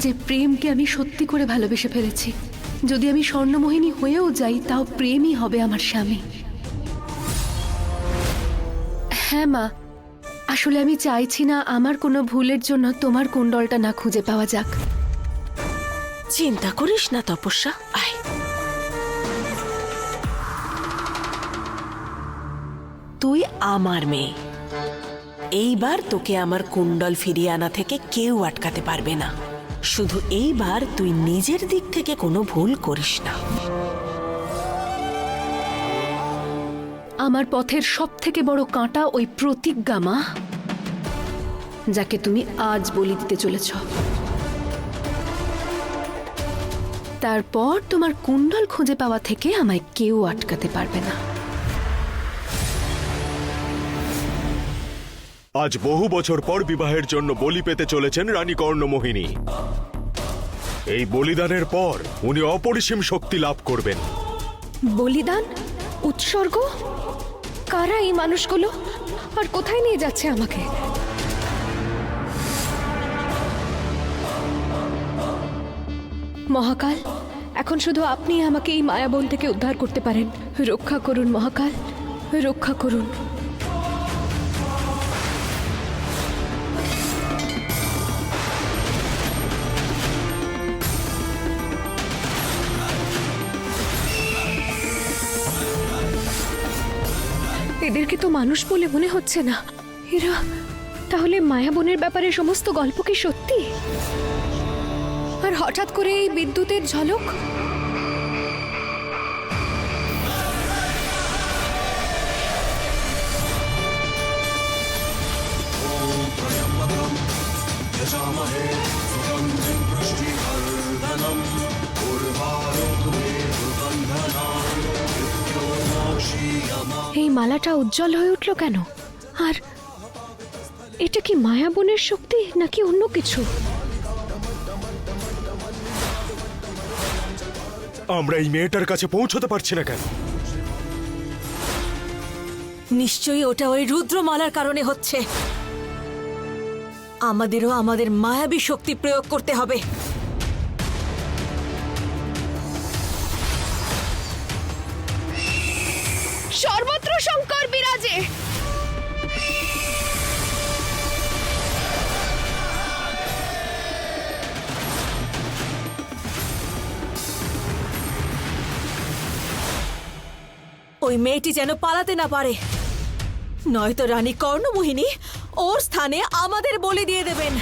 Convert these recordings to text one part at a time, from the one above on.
যে প্রেমকে আমি সত্যি করে ভালোবেসে ফেলেছি। যদি আমি স্বর্ণমোহিনী হয়েও যাই তাও প্রেমই হবে আমার স্বামী। হ্যাঁ মা, আসলে আমি চাইছি না আমার কোনো ভুলের জন্য তোমার কুণ্ডলটা না খুঁজে পাওয়া যাক। চিন্তা করিস না তপস্যা, আয়। তুই আমার মেয়ে, এইবার তোকে আমার কুণ্ডল ফিরিয়ে আনা থেকে কেউ আটকাতে পারবে না। শুধু এইবার তুই নিজের দিক থেকে কোনো ভুল করিস না। আমার পথের সব থেকে বড় কাঁটা ওই প্রতিজ্ঞা মা, যাকে তুমি আজ বলি দিতে চলেছ। তারপর তোমার কুণ্ডল খুঁজে পাওয়া থেকে আমায় কেউ আটকাতে পারবে না। আজ বহু বছর পর বিবাহের জন্য বলি পেতে চলেছেন রানী কর্ণমোহিনী। এই বলিদানের পর উনি অপরিসীম শক্তি লাভ করবেন। বলিদান, উৎসর্গ, কারা এই মানুষগুলো আর কোথায় নিয়ে যাচ্ছে আমাকে? মহাকাল, এখন শুধু আপনি আমাকে এই মায়াবন থেকে উদ্ধার করতে পারেন। রক্ষা করুন মহাকাল, রক্ষা করুন। এদেরকে তো মানুষ বলে মনে হচ্ছে না। এরা তাহলে মায়াবনের ব্যাপারে সমস্ত গল্প কি সত্যি? আর হঠাৎ করে এই বিদ্যুতের ঝলক? এই মালাটা উজ্জ্বল হয়ে উঠল কেন? আর এটা কি মায়াবনের শক্তি নাকি অন্য কিছু? আমরা এই মেয়েটার কাছে পৌঁছতে পারছি না কেন? নিশ্চয়ই ওটা ওই রুদ্রমালার কারণে হচ্ছে। আমাদেরও আমাদের মায়াবী শক্তি প্রয়োগ করতে হবে। সর্বত্র শঙ্কর বিরাজে। ওই মেয়েটি যেন পালাতে না পারে, নয়তো রানী কর্ণমোহিনী ওর স্থানে আমাদের বলি দিয়ে দেবেন।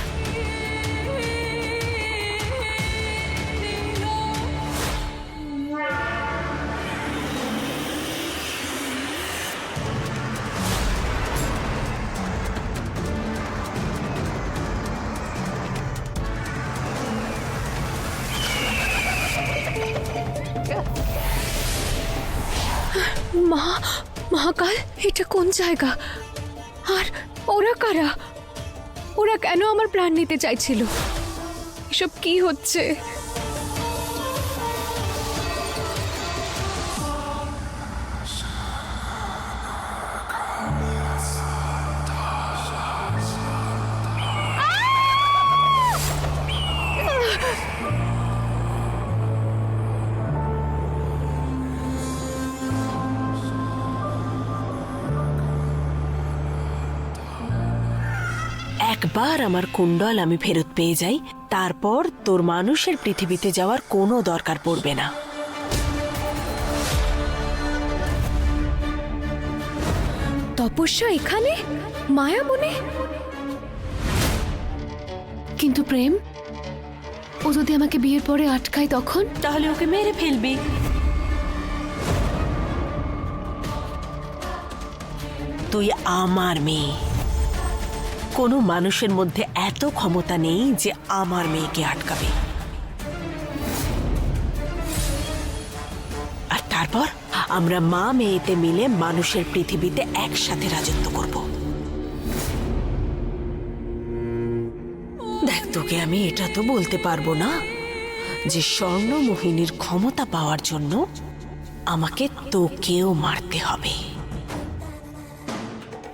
মহাকাল, এটা কোন জায়গা? আর ওরা কারা? ওরা কেন আমার প্রাণ নিতে চাইছিল? এসব কি হচ্ছে? একবার আমার কুণ্ডল আমি ফেরত পেয়ে যাই, তারপর তোর মানুষের পৃথিবীতে যাওয়ার কোনো দরকার পড়বে না। তপস্যা এখানে, মায়াবনে? কিন্তু প্রেম, ও যদি আমাকে বিয়ের পরে আটকায় তখন? তাহলে ওকে মেরে ফেলবি। তুই আমার মেয়ে, কোনো মানুষের মধ্যে এত ক্ষমতা নেই যে আমার মেয়েকে আটকাবে। আর তারপর আমরা মা মেয়েতে মিলে মানুষের পৃথিবীতে একসাথে রাজত্ব করব। দেখ, তোকে আমি এটা তো বলতে পারবো না যে স্বর্ণমোহিনীর ক্ষমতা পাওয়ার জন্য আমাকে তোকেও মারতে হবে।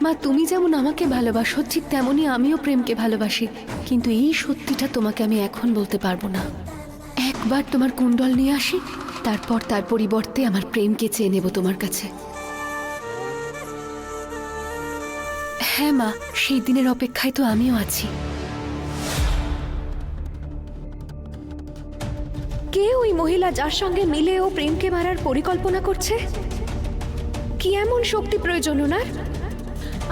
মা, তুমি যেমন আমাকে ভালোবাসো ঠিক তেমনই আমিও প্রেমকে ভালোবাসি, কিন্তু এই সত্যিটা তোমাকে আমি এখন বলতে পারবো না। একবার তোমার কুণ্ডল নিয়ে আসি, তারপর তার পরিবর্তে আমার প্রেমকে চেয়ে নেব তোমার কাছে। হ্যাঁ মা, সেই দিনের অপেক্ষায় তো আমিও আছি। কে ওই মহিলা যার সঙ্গে মিলে ও প্রেমকে মারার পরিকল্পনা করছে? কি এমন শক্তি প্রয়োজন ওনার?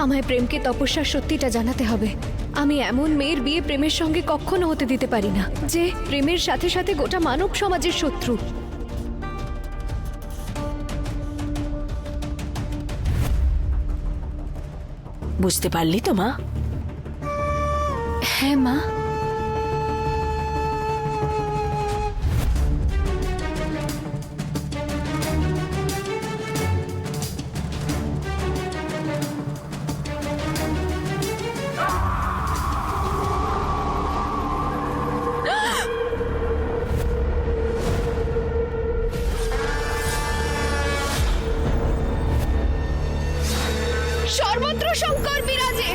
আমায় প্রেমকে তপস্যার সত্যিটা জানাতে হবে। আমি এমন মেয়ের বিয়ে প্রেমের সঙ্গে কখনো হতে দিতে পারি না, যে প্রেমের সাথে সাথে গোটা মানব সমাজের শত্রু। বুঝতে পারলি তো মা? হ্যাঁ মা। সর্বত্র শঙ্কর বিরাজে।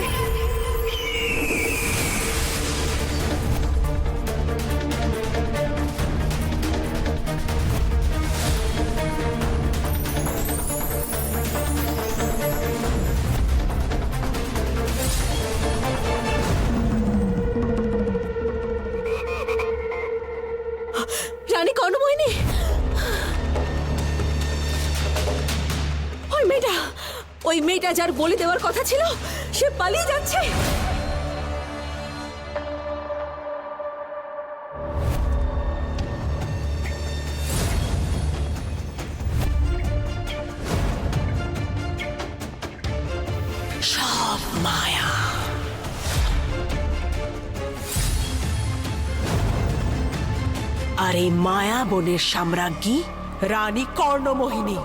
রানী কর্ণমোহিনী, ওই মেয়েটা যার বলি দেওয়ার কথা ছিল সে পালিয়ে যাচ্ছে। সব মায়া। আর এই মায়া বনের সাম্রাজ্ঞী রানী কর্ণমোহিনী।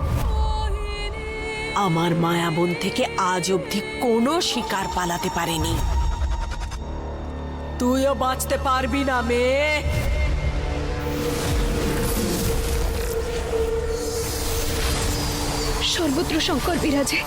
আমার মায়াবন থেকে আজ অবধি কোনো শিকার পালাতে পারেনি। তুইও বাঁচতে পারবি না মেয়ে। সর্বত্র শঙ্কর বিরাজে।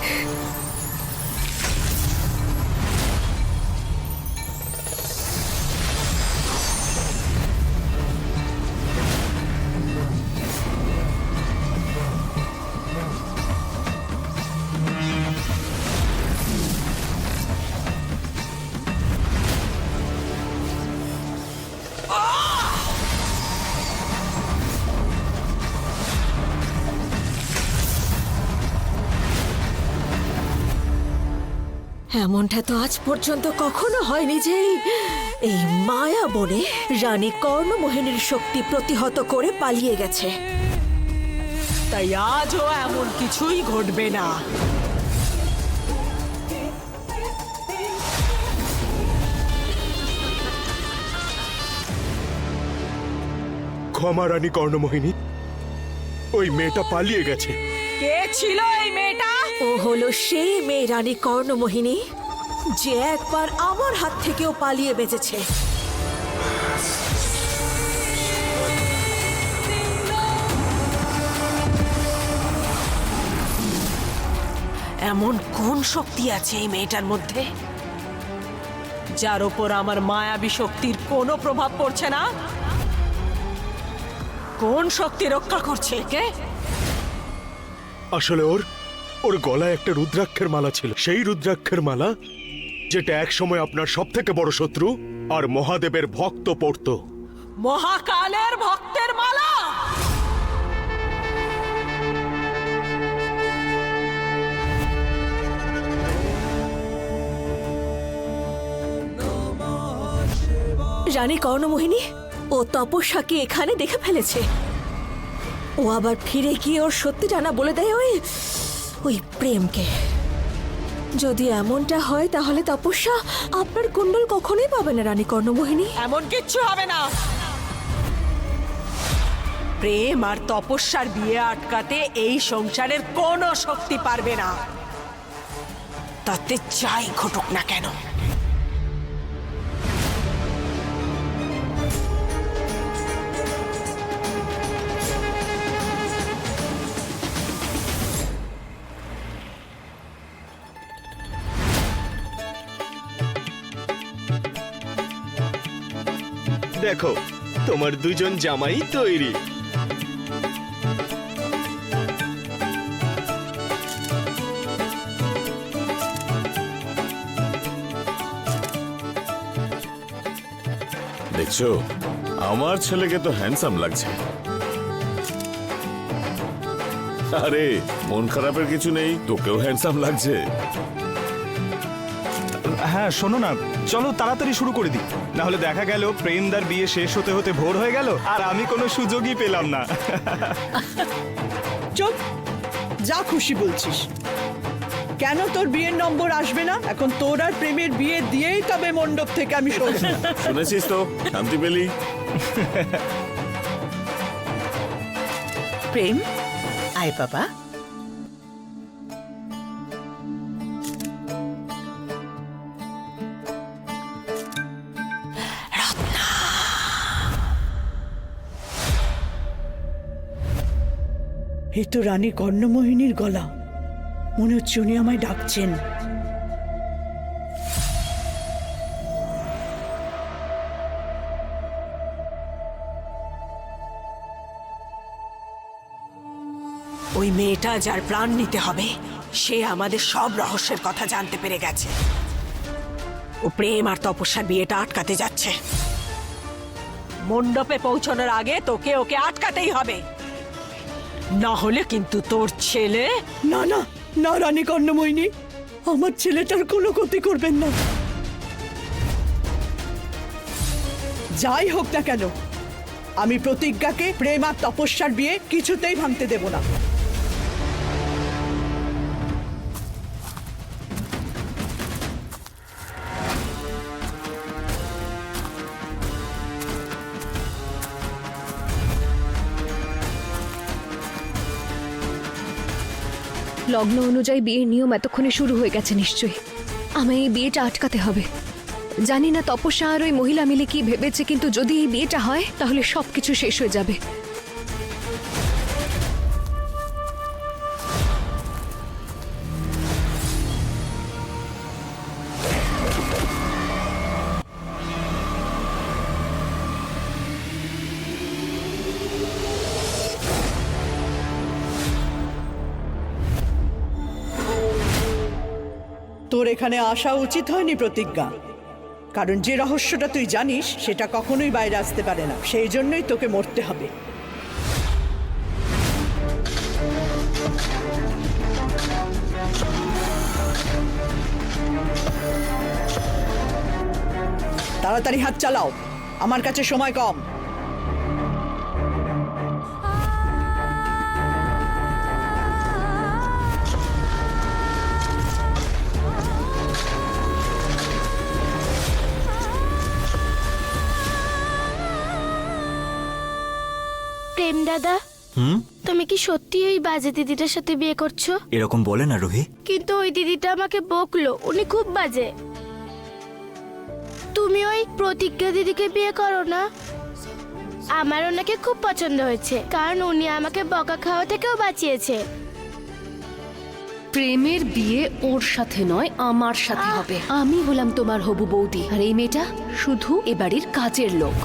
এমনটা তো আজ পর্যন্ত কখনো হয়নি যে এই মায়া বনে রানী কর্ণমোহিনীর শক্তি প্রতিহত করে পালিয়ে গেছে। তাই আজও এমন কিছুই ঘটবে না। ক্ষমা রানী কর্ণমোহিনী, ওই মেয়েটা পালিয়ে গেছে। কে ছিল এই মেয়েটা? ও হলো সেই মেয়ে রানী কর্ণমোহিনী যে একবার আমার হাত থেকেও পালিয়ে বেঁচেছে। এমন কোন শক্তি আছে এই মেয়েটার মধ্যে যার ওপর আমার মায়াবী শক্তির কোনো প্রভাব পড়ছে না? কোন শক্তি রক্ষা করছে কে? আসলে ওর গলায় একটা রুদ্রাক্ষের মালা ছিল, সেই রুদ্রাক্ষের মালা যেটা একসময় আপনার সব থেকে বড় শত্রু আর মহাদেবের ভক্ত পড়তো। মহাকালের ভক্তের মালা? রানী কর্ণমোহিনী ও তপস্যাকে এখানে দেখে ফেলেছে। ও আবার ফিরে গিয়ে ওর সত্যি জানা বলে দেয় ওই প্রেমকে। যদি এমনটা হয় তাহলে তপস্যা আপনার কুণ্ডল কখনোই পাবে না রানী কর্ণমোহিনী। এমন কিচ্ছু হবে না। প্রেম আর তপস্যার বিয়ে আটকাতে এই সংসারের কোনো শক্তি পারবে না, তাতে যাই ঘটুক না কেন। দেখো তোমার দুজন জামাই তৈরি। দেখছো আমার ছেলেকে তো হ্যান্ডসাম লাগছে। আরে মন খারাপের কিছু নেই, তোকেও হ্যান্ডসাম লাগছে। হ্যাঁ শোনো না, চলো তাড়াতাড়ি শুরু করে দিই, না হলে দেখা গেল প্রেমদার বিয়ে শেষ হতে হতে ভোর হয়ে গেল আর আমি কোনো সুযোগই পেলাম না। চুপ, যা খুশি বলছিস। কেন তোর বিয়ের নম্বর আসবে না? এখন তোর আর প্রেমের বিয়ে দিয়েই তবে মণ্ডপ থেকে আমি সরব। শুনেছিস তো, শান্তি পেলি? প্রেম, আয় বাবা। এ তো রানী কর্ণমোহিনীর গলা, মনে হচ্ছে উনি আমায় ডাকছেন। ওই মেয়েটা যার প্রাণ নিতে হবে সে আমাদের সব রহস্যের কথা জানতে পেরে গেছে। ও প্রেম আর তপস্যার বিয়েটা আটকাতে যাচ্ছে। মণ্ডপে পৌঁছানোর আগে তোকে ওকে আটকাতেই হবে, না হলে কিন্তু তোর ছেলে। না না না রানী কর্ণমোহিনী, আমার ছেলেটার কোনো ক্ষতি করবেন না। যাই হোক না কেন, আমি প্রতিজ্ঞাকে প্রেম আর তপস্যার বিয়ে কিছুতেই ভাঙতে দেব না। লগ্ন অনুযায়ী বিয়ের নিয়ম এতক্ষণে শুরু হয়ে গেছে নিশ্চয়ই। আমায় এই বিয়েটা আটকাতে হবে। জানি না তপস্যা আর ওই মহিলা মিলে কি ভেবেছে, কিন্তু যদি এই বিয়েটা হয় তাহলে সবকিছু শেষ হয়ে যাবে। তোর এখানে আসা উচিত হয়নি প্রতিজ্ঞা, কারণ যে রহস্যটা তুই জানিস সেটা কখনোই বাইরে আসতে পারে না, সেই জন্যই তোকে মরতে হবে। তাড়াতাড়ি হাত চালাও, আমার কাছে সময় কম। প্রেম দাদা, তুমি কি সত্যি ওই বাজে দিদিটার সাথে বিয়ে করছো? এরকম বলে না রুহি। কিন্তু ওই দিদিটা আমাকে বকলো, উনি খুব বাজে। তুমি ওই প্রতিজ্ঞা দিদিকে বিয়ে করো না। আমার ওনাকে খুব পছন্দ হয়েছে, কারণ উনি আমাকে বকা খাওয়া থেকেও বাঁচিয়েছে। প্রেমের বিয়ে ওর সাথে নয়, আমার সাথে হবে। আমি হলাম তোমার হবু বৌদি, আর এই মেয়েটা শুধু এ বাড়ির কাজের লোক।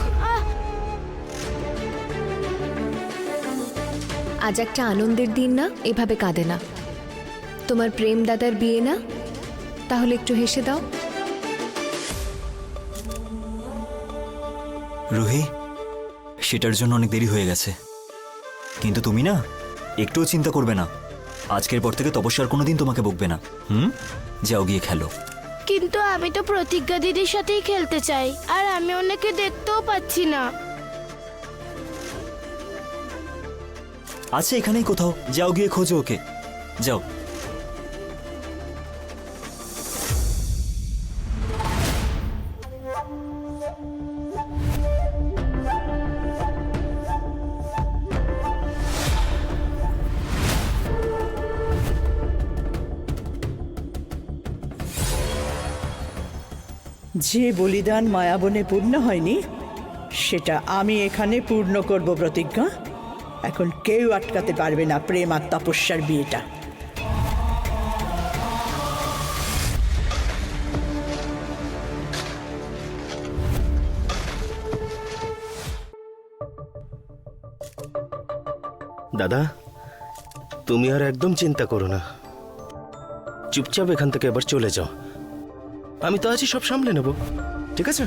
আজ একটা আনন্দের দিন না, এভাবে কাঁদে না। তোমার প্রেম দাদার বিয়ে না, তাহলে একটু হেসে দাও। রুহি, সেটার জন্য অনেক দেরি হয়ে গেছে, কিন্তু তুমি না একটুও চিন্তা করবে না। আজকের পর থেকে তপস্যার কোনোদিন তোমাকে বকবে না। যাও গিয়ে খেলো। কিন্তু আমি তো প্রতিজ্ঞা দিদির সাথেই খেলতে চাই, আর আমি ওনাকে দেখতেও পাচ্ছি না। আছে এখানেই কোথাও, যাও গিয়ে খোঁজো ওকে, যাও। যে বলিদান মায়াবনে পূর্ণ হয়নি সেটা আমি এখানে পূর্ণ করব প্রতিজ্ঞা। এখন কেউ আটকাতে পারবে না প্রেম আর তপস্যার বিয়েটা। দাদা, তুমি আর একদম চিন্তা করো না, চুপচাপ এখান থেকে এবার চলে যাও। আমি তো আছি, সব সামলে নেব, ঠিক আছে?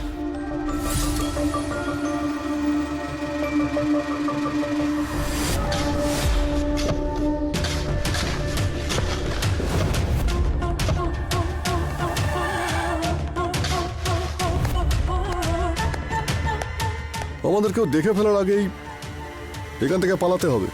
আমাদেরকেও দেখে ফেলার আগেই এখান থেকে পালাতে হবে।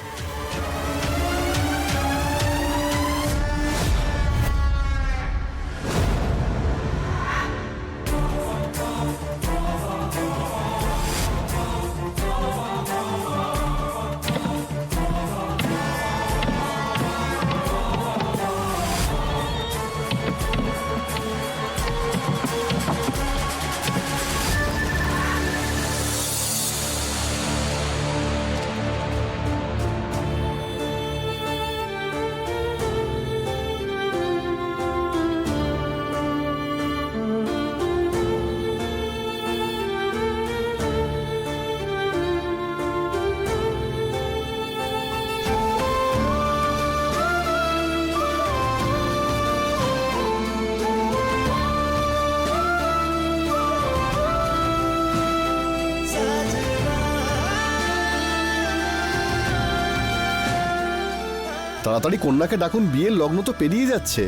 তাড়াতাড়ি কন্যাকে ডাকুন, বিয়ের লগ্ন তো পেরিয়ে যাচ্ছে।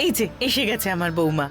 এই যে এসে গেছে আমার বৌমা।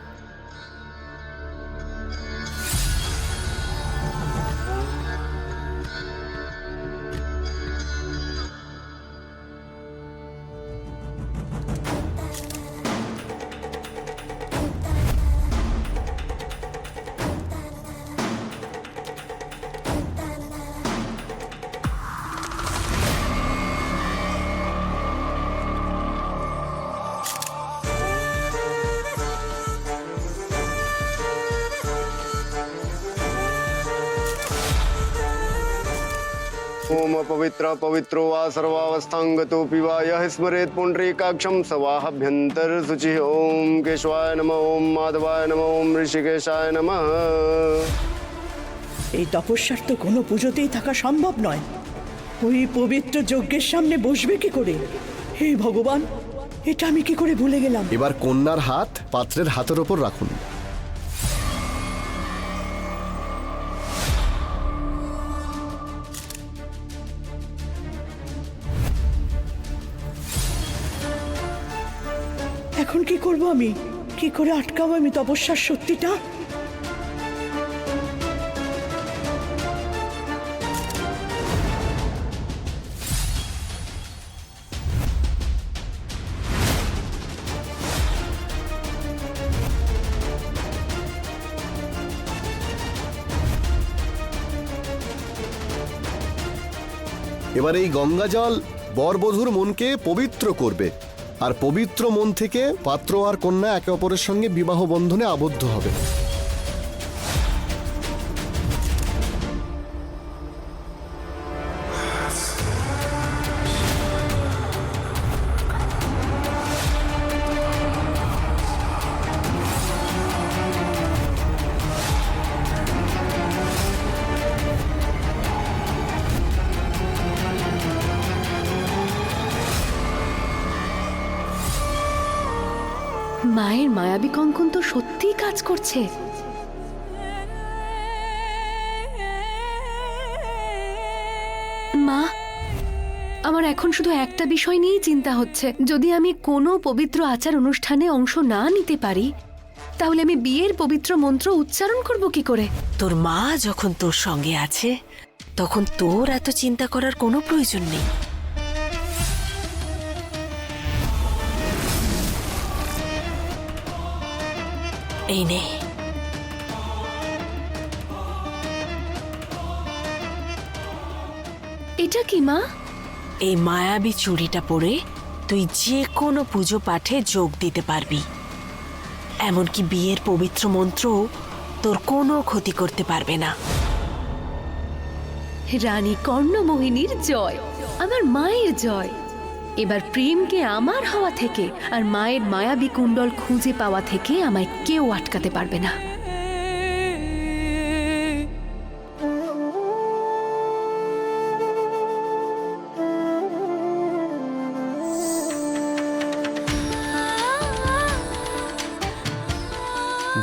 ओम पवित्र पवित्रो वा सर्वावस्थांगतोऽपि वा यः स्मरेत् पुण्डरीकाक्षं स वाहाभ्यन्तर शुचिः। ओम केशवाय नमः, ओम माधवाय नमः, ओम ऋषिकेशाय नमः। এই তপস্যার তো কোনো পুজোতেই থাকা সম্ভব নয়। ওই পবিত্র যজ্ঞের সামনে বসবে কি করে? হে ভগবান, এটা আমি কি করে ভুলে গেলাম। এবার কন্যার হাত পাত্রের হাতের ওপর রাখুন। এখন কি করব আমি? কি করে আটকাবো আমি তপস্যার শক্তিটা? এবার এই গঙ্গা জল বরবধূর মনকে পবিত্র করবে, আর পবিত্র মন থেকে পাত্র আর কন্যা একে অপরের সঙ্গে বিবাহ বন্ধনে আবদ্ধ হবে। মায়ের মায়াবী কঙ্কন তো সত্যিই কাজ করছে। মা, আমার এখন শুধু একটা বিষয় নিয়েই চিন্তা হচ্ছে, যদি আমি কোনো পবিত্র আচার অনুষ্ঠানে অংশ না নিতে পারি তাহলে আমি বিয়ের পবিত্র মন্ত্র উচ্চারণ করব কি করে? তোর মা যখন তোর সঙ্গে আছে তখন তোর এত চিন্তা করার কোনো প্রয়োজন নেই। এই নে, এটা কি মা? এই মায়াবী চুড়িটা পরে তুই যে কোনো পুজো পাঠে যোগ দিতে পারবি, এমনকি বিয়ের পবিত্র মন্ত্র তোর কোনো ক্ষতি করতে পারবে না। রানী কর্ণমোহিনীর জয়, আমার মায়ের জয়। এবার প্রেমকে আমার হওয়া থেকে আর মায়ের মায়াবী কুণ্ডল খুঁজে পাওয়া থেকে আমায় কেউ আটকাতে পারবে না।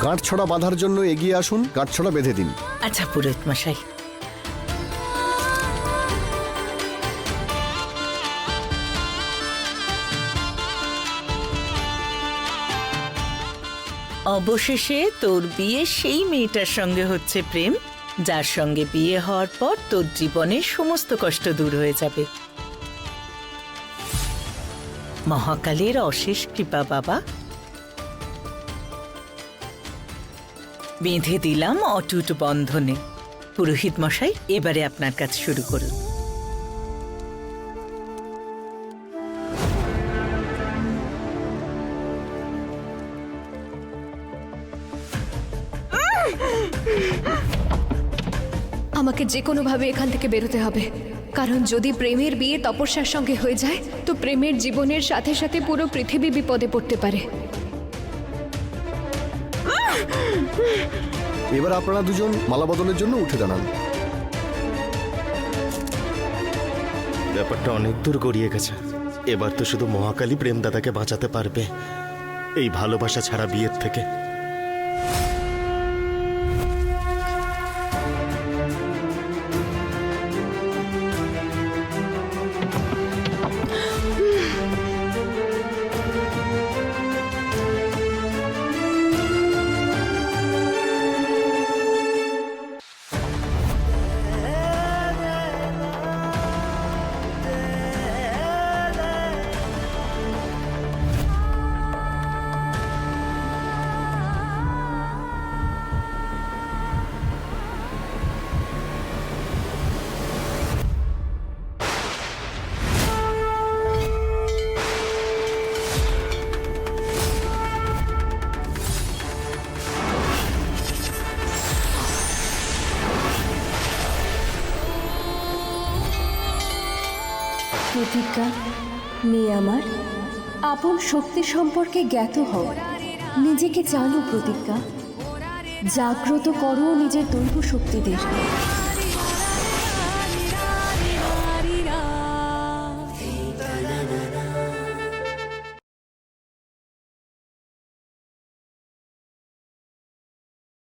গাঁটছড়া বাঁধার জন্য এগিয়ে আসুন, গাঁটছড়া বেঁধে দিন। আচ্ছা পুরোহিত মশাই। অবশেষে তোর বিয়ে সেই মেয়েটার সঙ্গে হচ্ছে প্রেম, যার সঙ্গে বিয়ে হওয়ার পর তোর জীবনের সমস্ত কষ্ট দূর হয়ে যাবে। মহাকালের অশেষ কৃপা বাবা। বেঁধে দিলাম অটুট বন্ধনে। পুরোহিত মশাই, এবারে আপনার কাজ শুরু করুন। আমাকে যে কোনোভাবে এখান থেকে বেরোতে হবে, কারণ যদি প্রেমের বিয়ে তপস্যার সঙ্গে হয়ে যায় তো প্রেমের জীবনের সাথে সাথে পুরো পৃথিবী বিপদে পড়তে পারে। এবার আপনারা দুজন মালা বদলের জন্য উঠে দাঁড়ান। ব্যাপারটা অনেক দূর গড়িয়ে গেছে। এবার তো শুধু মহাকালী প্রেমদাদাকে বাঁচাতে পারবে এই ভালোবাসা ছাড়া বিয়ের থেকে। প্রতিজ্ঞা, মেয়ে আমার, আপন শক্তি সম্পর্কে জ্ঞাত হও। নিজেকে জানো প্রতিজ্ঞা, জাগ্রত করো নিজের দৈব শক্তিদের।